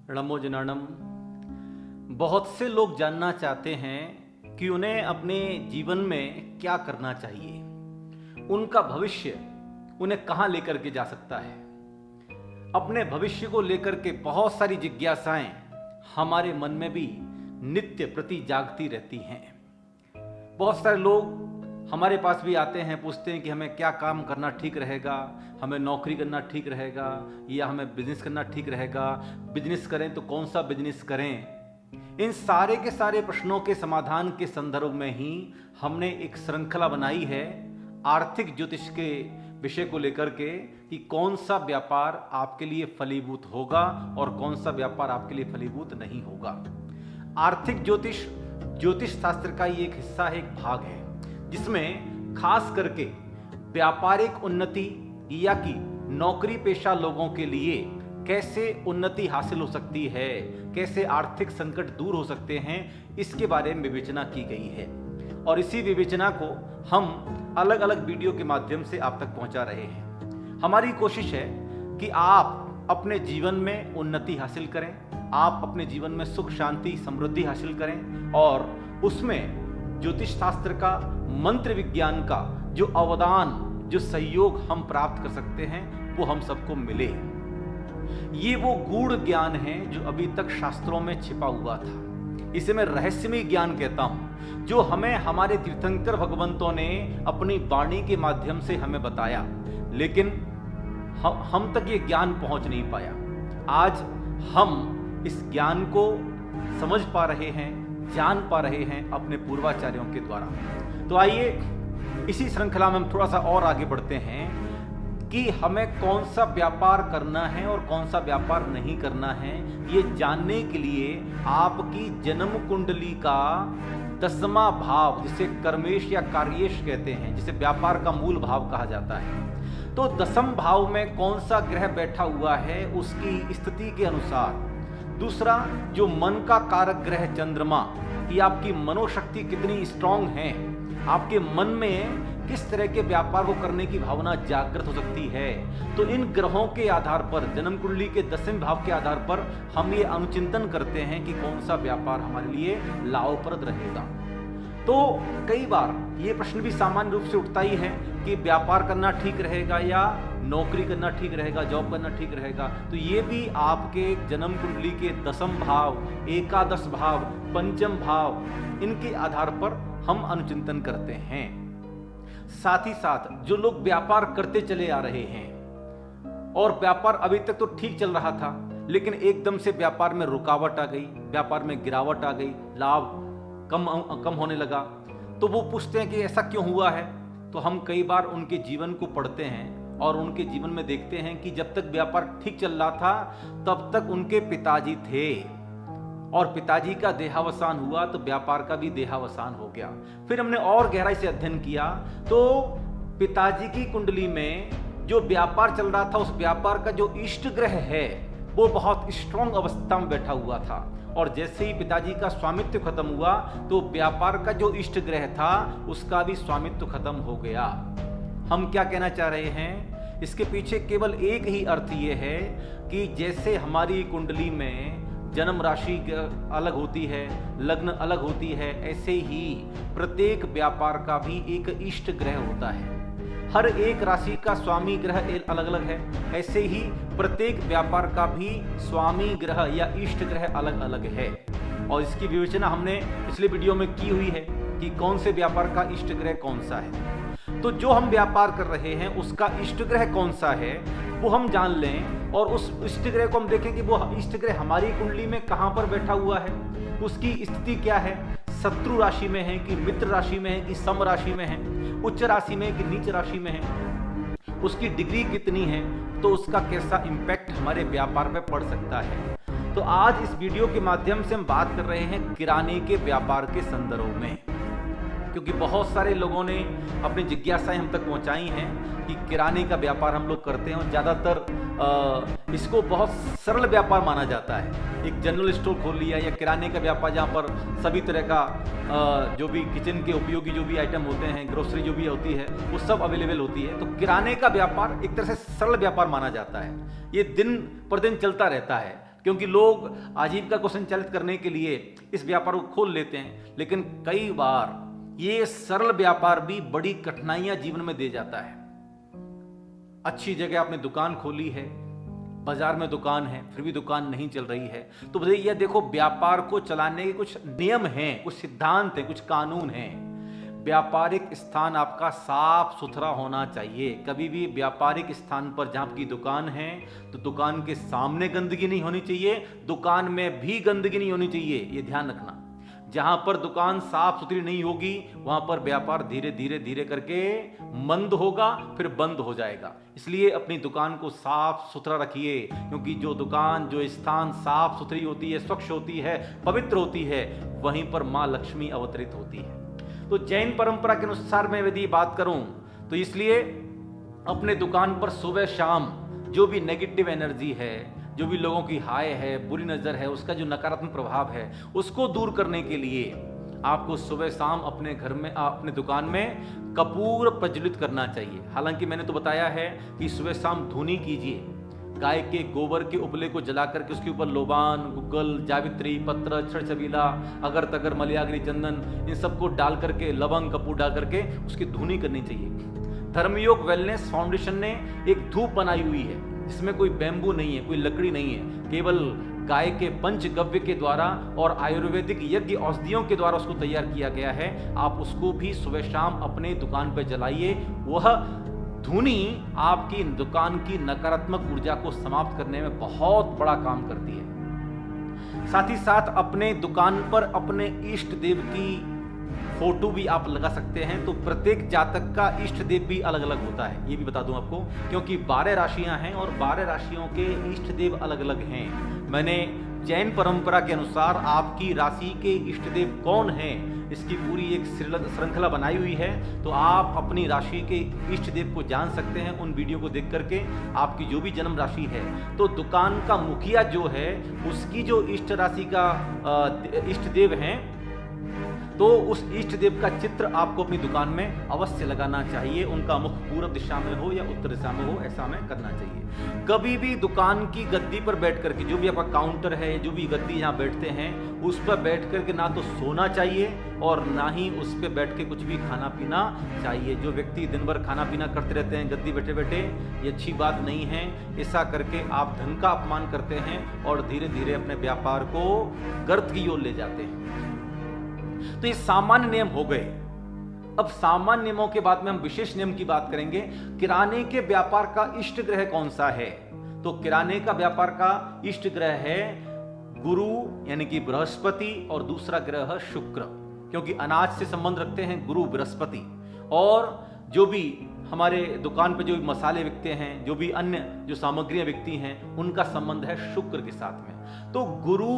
नमो जनार्दनम। बहुत से लोग जानना चाहते हैं कि उन्हें अपने जीवन में क्या करना चाहिए, उनका भविष्य उन्हें कहाँ लेकर के जा सकता है। अपने भविष्य को लेकर के बहुत सारी जिज्ञासाएं हमारे मन में भी नित्य प्रति जागती रहती हैं। बहुत सारे लोग हमारे पास भी आते हैं, पूछते हैं कि हमें क्या काम करना ठीक रहेगा, हमें नौकरी करना ठीक रहेगा या हमें बिजनेस करना ठीक रहेगा, बिजनेस करें तो कौन सा बिजनेस करें। इन सारे के सारे प्रश्नों के समाधान के संदर्भ में ही हमने एक श्रृंखला बनाई है आर्थिक ज्योतिष के विषय को लेकर के कि कौन सा व्यापार आपके लिए फलीभूत होगा और कौन सा व्यापार आपके लिए फलीभूत नहीं होगा। आर्थिक ज्योतिष शास्त्र का ये एक हिस्सा है, एक भाग है जिसमें खास करके व्यापारिक उन्नति या कि नौकरी पेशा लोगों के लिए कैसे उन्नति हासिल हो सकती है, कैसे आर्थिक संकट दूर हो सकते हैं, इसके बारे में विवेचना की गई है। और इसी विवेचना को हम अलग अलग वीडियो के माध्यम से आप तक पहुंचा रहे हैं। हमारी कोशिश है कि आप अपने जीवन में उन्नति हासिल करें, आप अपने जीवन में सुख शांति समृद्धि हासिल करें और उसमें ज्योतिष शास्त्र का मंत्र विज्ञान का जो अवदान, जो सहयोग हम प्राप्त कर सकते हैं वो हम सबको मिले। ये वो गूढ़ ज्ञान है जो अभी तक शास्त्रों में छिपा हुआ था। इसे मैं रहस्यमय ज्ञान कहता हूं, जो हमें हमारे तीर्थंकर भगवंतों ने अपनी वाणी के माध्यम से हमें बताया, लेकिन हम तक ये ज्ञान पहुंच नहीं पाया। आज हम इस ज्ञान को समझ पा रहे हैं, जान पा रहे हैं अपने पूर्वाचार्यों के द्वारा। तो आइए इसी श्रृंखला में हम थोड़ा सा और आगे बढ़ते हैं कि हमें कौन सा व्यापार करना है और कौन सा व्यापार नहीं करना है। ये जानने के लिए आपकी जन्म कुंडली का 10वां भाव, जिसे कर्मेश या कार्येश कहते हैं, जिसे व्यापार का मूल भाव कहा जाता है, तो 10वें भाव में कौन सा ग्रह बैठा हुआ है उसकी स्थिति के अनुसार। दूसरा, जो मन का कारक ग्रह चंद्रमा, कि आपकी मनोशक्ति कितनी स्ट्रांग है, आपके मन में किस तरह के व्यापार को करने की भावना जागृत हो सकती है। तो इन ग्रहों के आधार पर, जन्म कुंडली के 10वें भाव के आधार पर हम ये अनुचिंतन करते हैं कि कौन सा व्यापार हमारे लिए लाभप्रद रहेगा। तो कई बार ये प्रश्न भी सामान्य रूप से उठता ही है कि व्यापार करना ठीक रहेगा या नौकरी करना ठीक रहेगा, जॉब करना ठीक रहेगा। तो ये भी आपके जन्म कुंडली के 10वें भाव, एकादश भाव, पंचम भाव, इनके आधार पर हम अनुचिंतन करते हैं। साथ ही साथ जो लोग व्यापार करते चले आ रहे हैं और व्यापार अभी तक तो ठीक चल रहा था, लेकिन एकदम से व्यापार में रुकावट आ गई, व्यापार में गिरावट आ गई, लाभ कम होने लगा, तो वो पूछते हैं कि ऐसा क्यों हुआ है। तो हम कई बार उनके जीवन को पढ़ते हैं और उनके जीवन में देखते हैं कि जब तक व्यापार ठीक चल रहा था तब तक उनके पिताजी थे और पिताजी का देहावसान हुआ तो व्यापार का भी देहावसान हो गया। फिर हमने और गहराई से अध्ययन किया तो पिताजी की कुंडली में जो व्यापार चल रहा था, उस व्यापार का जो इष्ट ग्रह है वो बहुत स्ट्रांग अवस्था में बैठा हुआ था, और जैसे ही पिताजी का स्वामित्व खत्म हुआ तो व्यापार का जो इष्ट ग्रह था उसका भी स्वामित्व खत्म हो गया। हम क्या कहना चाह रहे हैं, इसके पीछे केवल एक ही अर्थ ये है कि जैसे हमारी कुंडली में जन्म राशि अलग होती है, लग्न अलग होती है, ऐसे ही प्रत्येक व्यापार का भी एक इष्ट ग्रह होता है। हर एक राशि का स्वामी ग्रह अलग अलग है, ऐसे ही प्रत्येक व्यापार का भी स्वामी ग्रह या इष्ट ग्रह अलग अलग है। और इसकी विवेचना हमने पिछले वीडियो में की हुई है कि कौन से व्यापार का इष्ट ग्रह कौन सा है। तो जो हम व्यापार कर रहे हैं उसका इष्ट ग्रह कौन सा है वो हम जान लें, और उस इष्ट ग्रह को हम देखें कि वो इष्ट ग्रह हमारी कुंडली में कहाँ पर बैठा हुआ है, उसकी स्थिति क्या है, शत्रु राशि में है कि मित्र राशि में है कि सम राशि में है, उच्च राशि में है कि नीच राशि में है, उसकी डिग्री कितनी है, तो उसका कैसा इम्पैक्ट हमारे व्यापार में पड़ सकता है। तो आज इस वीडियो के माध्यम से हम बात कर रहे हैं किराने के व्यापार के संदर्भ में, क्योंकि बहुत सारे लोगों ने अपनी जिज्ञासाएं हम तक पहुंचाई हैं कि किराने का व्यापार हम लोग करते हैं और ज़्यादातर इसको बहुत सरल व्यापार माना जाता है। एक जनरल स्टोर खोल लिया या किराने का व्यापार जहाँ पर सभी तरह का जो भी किचन के उपयोगी जो भी आइटम होते हैं, ग्रोसरी जो भी होती है वो सब अवेलेबल होती है। तो किराने का व्यापार एक तरह से सरल व्यापार माना जाता है, ये दिन पर दिन चलता रहता है। क्योंकि लोग आजीविका को संचालित करने के लिए इस व्यापार को खोल लेते हैं, लेकिन कई बार ये सरल व्यापार भी बड़ी कठिनाइयां जीवन में दे जाता है। अच्छी जगह आपने दुकान खोली है, बाजार में दुकान है, फिर भी दुकान नहीं चल रही है, तो भैया देखो, व्यापार को चलाने के कुछ नियम हैं, कुछ सिद्धांत हैं, कुछ कानून हैं। व्यापारिक स्थान आपका साफ सुथरा होना चाहिए। कभी भी व्यापारिक स्थान पर जहां आपकी दुकान है तो दुकान के सामने गंदगी नहीं होनी चाहिए, दुकान में भी गंदगी नहीं होनी चाहिए, ये ध्यान रखना। जहां पर दुकान साफ सुथरी नहीं होगी वहां पर व्यापार धीरे धीरे धीरे करके मंद होगा, फिर बंद हो जाएगा। इसलिए अपनी दुकान को साफ सुथरा रखिए, क्योंकि जो दुकान, जो स्थान साफ सुथरी होती है, स्वच्छ होती है, पवित्र होती है, वहीं पर मां लक्ष्मी अवतरित होती है। तो जैन परंपरा के अनुसार मैं यदि बात करूं तो इसलिए अपने दुकान पर सुबह शाम जो भी नेगेटिव एनर्जी है, जो भी लोगों की हाय है, बुरी नजर है, उसका जो नकारात्मक प्रभाव है, उसको दूर करने के लिए आपको सुबह शाम अपने घर में, अपने दुकान में कपूर प्रज्वलित करना चाहिए। हालांकि मैंने तो बताया है कि सुबह शाम धूनी कीजिए, गाय के गोबर के उपले को जला करके उसके ऊपर लोबान, गुग्गल, जावित्री, पत्र, छड़छबीला, अगर तगर, मलयाग्री, चंदन, इन सबको डाल करके, लवंग, कपूर डाल करके उसकी धूनी करनी चाहिए। धर्मयोग वेलनेस फाउंडेशन ने एक धूप बनाई हुई है जिसमें कोई बैम्बू नहीं है, कोई लकड़ी नहीं है, केवल गाय के पंचगव्य के द्वारा और आयुर्वेदिक यज्ञ औषधियों के द्वारा उसको तैयार किया गया है। आप उसको भी सुबह शाम अपने दुकान पर जलाइए। वह धूनी आपकी दुकान की नकारात्मक ऊर्जा को समाप्त करने में बहुत बड़ा काम करती है। साथ ही साथ अपने दुकान पर अपने इष्ट देव की फोटो भी आप लगा सकते हैं। तो प्रत्येक जातक का इष्ट देव भी अलग अलग होता है, ये भी बता दूं आपको, क्योंकि 12 राशियां हैं और 12 राशियों के इष्ट देव अलग अलग हैं। मैंने जैन परंपरा के अनुसार आपकी राशि के इष्ट देव कौन हैं, इसकी पूरी एक श्रृंखला बनाई हुई है। तो आप अपनी राशि के इष्ट देव को जान सकते हैं उन वीडियो को देख करके। आपकी जो भी जन्म राशि है, तो दुकान का मुखिया जो है उसकी जो इष्ट राशि का इष्ट देव हैं, तो उस इष्ट देव का चित्र आपको अपनी दुकान में अवश्य लगाना चाहिए। उनका मुख पूर्व दिशा में हो या उत्तर दिशा में हो, ऐसा हमें करना चाहिए। कभी भी दुकान की गद्दी पर बैठ करके, जो भी आपका काउंटर है, जो भी गद्दी यहाँ बैठते हैं, उस पर बैठ करके ना तो सोना चाहिए और ना ही उस पर बैठ के कुछ भी खाना पीना चाहिए। जो व्यक्ति दिन भर खाना पीना करते रहते हैं गद्दी बैठे बैठे, ये अच्छी बात नहीं है। ऐसा करके आप धन का अपमान करते हैं और धीरे धीरे अपने व्यापार को गर्त की ओर ले जाते हैं। तो ये सामान्य नियम हो गए। अब सामान्य नियमों के बाद में हम विशेष नियम की बात करेंगे। किराने के व्यापार का इष्ट ग्रह कौन सा है? तो किराने का व्यापार का इष्ट ग्रह है गुरु यानी कि बृहस्पति, और दूसरा ग्रह शुक्र, क्योंकि अनाज से संबंध रखते हैं गुरु बृहस्पति। और जो भी हमारे दुकान पे जो भी मसाले बिकते हैं, जो भी अन्य जो सामग्रियां बिकती हैं, उनका संबंध है शुक्र के साथ में। तो गुरु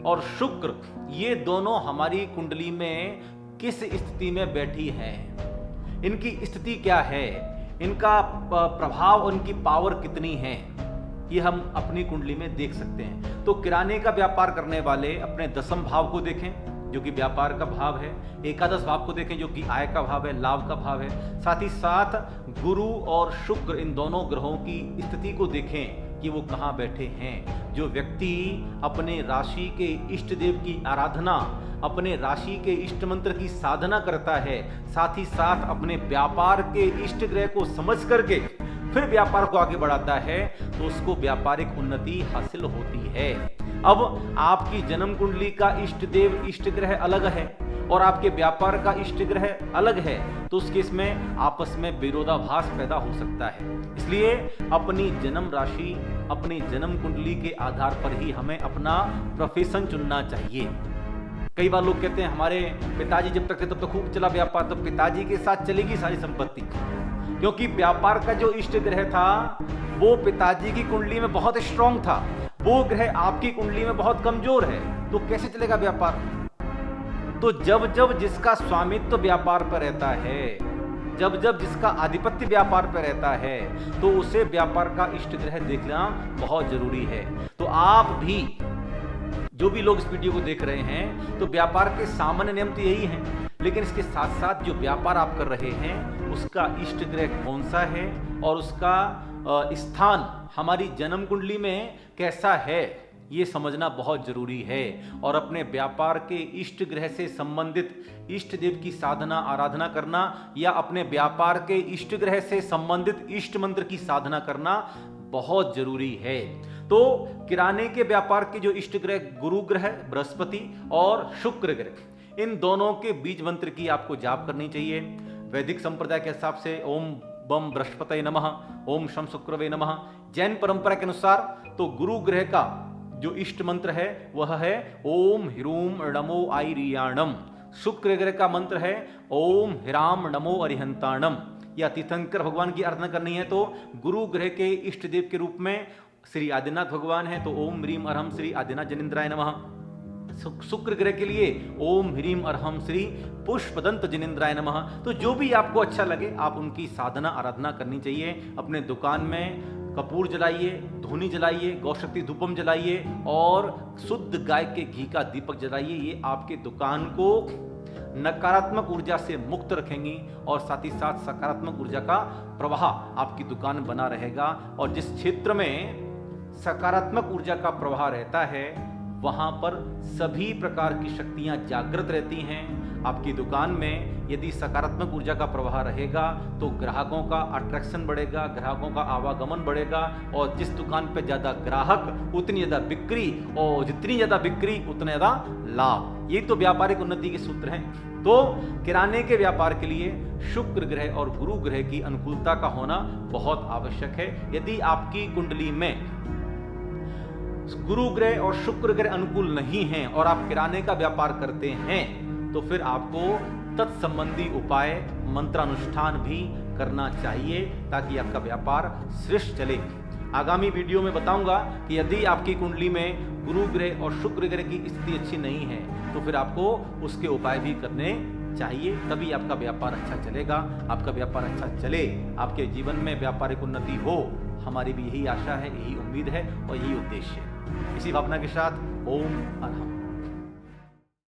और शुक्र ये दोनों हमारी कुंडली में किस स्थिति में बैठी हैं, इनकी स्थिति क्या है, इनका प्रभाव और इनकी पावर कितनी है, ये हम अपनी कुंडली में देख सकते हैं। तो किराने का व्यापार करने वाले अपने 10वें भाव को देखें जो कि व्यापार का भाव है, 11 भाव को देखें जो कि आय का भाव है, लाभ का भाव है। साथ ही साथ गुरु और शुक्र इन दोनों ग्रहों की स्थिति को देखें कि वो कहाँ बैठे हैं। जो व्यक्ति अपने राशि के इष्ट देव की आराधना, अपने राशि के इष्ट मंत्र की साधना करता है, साथ ही साथ अपने व्यापार के इष्ट ग्रह को समझ करके फिर व्यापार को आगे बढ़ाता है, तो उसको व्यापारिक उन्नति हासिल होती है। अब आपकी जन्म कुंडली का इष्ट देव, इष्ट ग्रह अलग है और आपके व्यापार का इष्ट ग्रह अलग है, तो उस केस में आपस में विरोधाभास पैदा हो सकता है। इसलिए अपनी जन्म राशि, अपनी जन्म कुंडली के आधार पर ही हमें अपना प्रोफेशन चुनना चाहिए। कई बार लोग कहते हैं हमारे पिताजी जब तक थे तब तो खूब चला व्यापार, तो पिताजी के साथ चलेगी सारी संपत्ति, क्योंकि व्यापार का जो इष्ट ग्रह था वो पिताजी की कुंडली में बहुत स्ट्रांग था, वो ग्रह आपकी कुंडली में बहुत कमजोर है, तो कैसे चलेगा व्यापार? तो जब जब जिसका स्वामित्व व्यापार पर रहता है, जब जब जिसका आधिपत्य व्यापार पर रहता है, तो उसे व्यापार का इष्ट ग्रह देखना बहुत जरूरी है। तो आप भी, जो भी लोग इस वीडियो को देख रहे हैं, तो व्यापार के सामान्य नियम तो यही हैं, लेकिन इसके साथ साथ जो व्यापार आप कर रहे हैं उसका इष्ट ग्रह कौन सा है और उसका स्थान हमारी जन्म कुंडली में कैसा है, ये समझना बहुत जरूरी है। और अपने व्यापार के इष्ट ग्रह से संबंधित इष्ट देव की साधना आराधना करना या अपने व्यापार के इष्ट ग्रह से संबंधित इष्ट मंत्र की साधना करना बहुत जरूरी है। तो किराने के व्यापार के जो इष्ट ग्रह गुरु ग्रह, बृहस्पति और शुक्र ग्रह, इन दोनों के बीज मंत्र की आपको जाप करनी चाहिए। वैदिक संप्रदाय के हिसाब से ओम बम बृहस्पतये नमः, ओम शम शुक्रवे नमः। जैन परंपरा के अनुसार तो गुरु ग्रह का जो इष्ट मंत्र है वह है ओम ह्रूम नमो आईरियाणम। शुक्र ग्रह का मंत्र है ओम ह्राम नमो अरिहंताणम। या तीर्थंकर भगवान की आराधना करनी है तो गुरु ग्रह के इष्ट देव के रूप में श्री आदिनाथ भगवान है तो ओम ह्रीम अरहम श्री आदिनाथ जनिंद्राय नमः। शुक्र ग्रह के लिए ओम ह्रीम अरहम श्री पुष्पदंत जनिंद्राय नमः। तो जो भी आपको अच्छा लगे आप उनकी साधना आराधना करनी चाहिए। अपने दुकान में कपूर जलाइए, धूनी जलाइए, गौशक्ति धूपम जलाइए और शुद्ध गाय के घी का दीपक जलाइए। ये आपके दुकान को नकारात्मक ऊर्जा से मुक्त रखेंगी और साथ ही साथ सकारात्मक ऊर्जा का प्रवाह आपकी दुकान में बना रहेगा। और जिस क्षेत्र में सकारात्मक ऊर्जा का प्रवाह रहता है वहां पर सभी प्रकार की शक्तियां जागृत रहती हैं। आपकी दुकान में यदि सकारात्मक ऊर्जा का प्रवाह रहेगा तो ग्राहकों का अट्रैक्शन बढ़ेगा, ग्राहकों का आवागमन बढ़ेगा और जिस दुकान पे ज्यादा ग्राहक उतनी ज्यादा बिक्री और जितनी ज्यादा बिक्री उतना ज्यादा लाभ। ये तो व्यापारिक उन्नति के सूत्र हैं। तो किराने के व्यापार के लिए शुक्र ग्रह और गुरु ग्रह की अनुकूलता का होना बहुत आवश्यक है। यदि आपकी कुंडली में गुरु ग्रह और शुक्र ग्रह अनुकूल नहीं हैं और आप किराने का व्यापार करते हैं तो फिर आपको तत्संबंधी उपाय मंत्रानुष्ठान भी करना चाहिए ताकि आपका व्यापार श्रेष्ठ चले। आगामी वीडियो में बताऊंगा कि यदि आपकी कुंडली में गुरु ग्रह और शुक्र ग्रह की स्थिति अच्छी नहीं है तो फिर आपको उसके उपाय भी करने चाहिए, तभी आपका व्यापार अच्छा चलेगा। आपका व्यापार अच्छा चले, आपके जीवन में व्यापारिक उन्नति हो, हमारी भी यही आशा है, यही उम्मीद है और यही उद्देश्य है। इसी भावना के साथ ओम अरहम।